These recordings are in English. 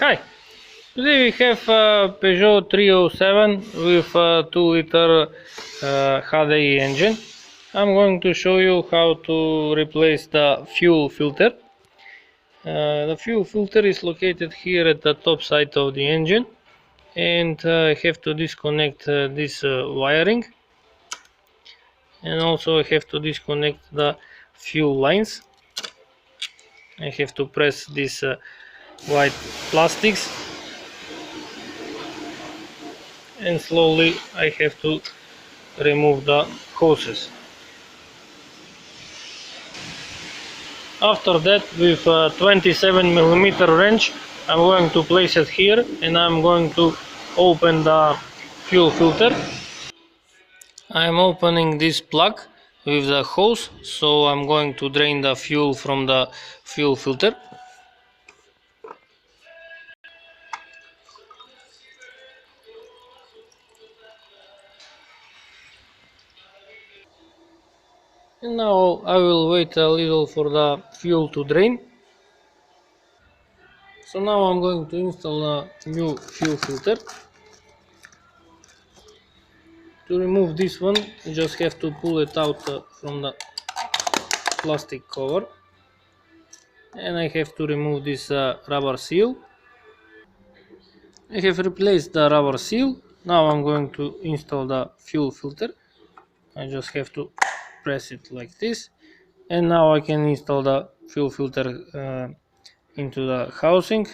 Hi, today we have a Peugeot 307 with a 2-liter HDi engine. I'm going to show you how to replace the fuel filter. The fuel filter is located here at the top side of the engine, and I have to disconnect this wiring, and also I have to disconnect the fuel lines. I have to press these white plastics, and slowly I have to remove the hoses. After that, with a 27mm wrench, I'm going to place it here, and I'm going to open the fuel filter. I'm opening this plug with the hose, so I'm going to drain the fuel from the fuel filter. And now I will wait a little for the fuel to drain. So now I'm going to install a new fuel filter. To remove this one, you just have to pull it out from the plastic cover, and I have to remove this rubber seal. I have replaced the rubber seal. Now I'm going to install the fuel filter. I just have to press it like this, and now I can install the fuel filter into the housing.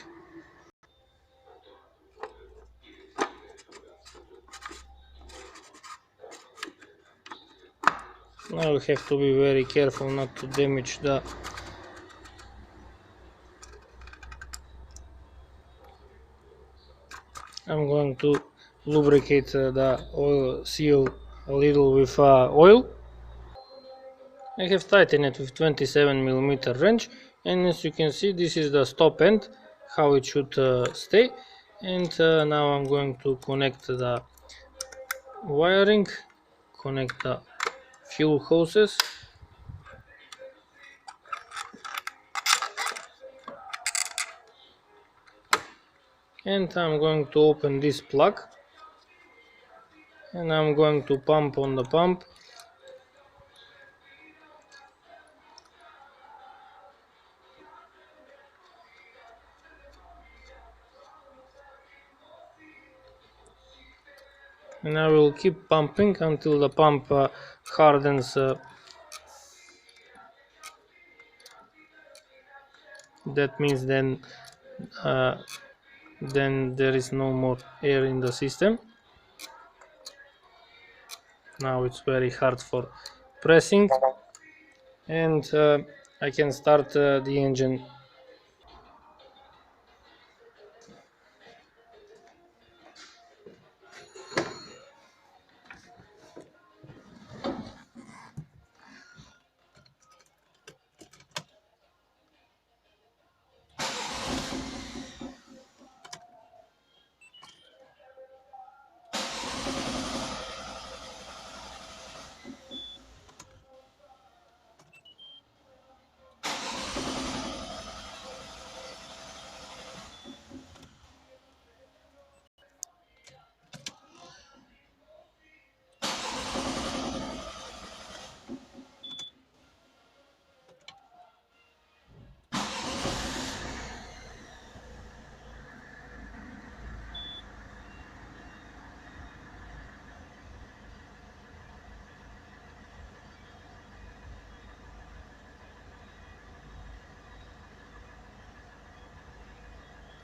Now we have to be very careful not to damage the I'm going to lubricate the oil seal a little with oil. I have tightened it with 27mm wrench, and as you can see, this is the stop end, how it should stay. And now I'm going to connect the wiring, connect the fuel hoses, and I'm going to open this plug, and I'm going to pump on the pump. And I will keep pumping until the pump hardens. That means then there is no more air in the system. Now it's very hard for pressing, and I can start the engine.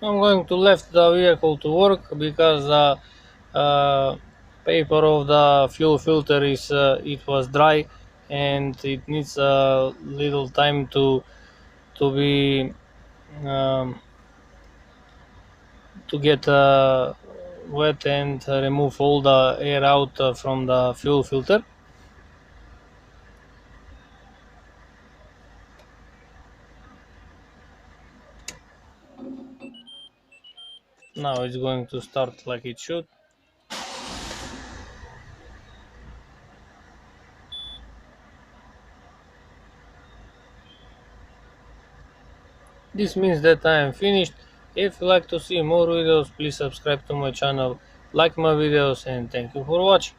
I'm going to left the vehicle to work because the paper of the fuel filter is it was dry, and it needs a little time to be um, to get wet and remove all the air out from the fuel filter. Now it's going to start like it should. This means that I am finished. If you like to see more videos, please subscribe to my channel, like my videos, and thank you for watching.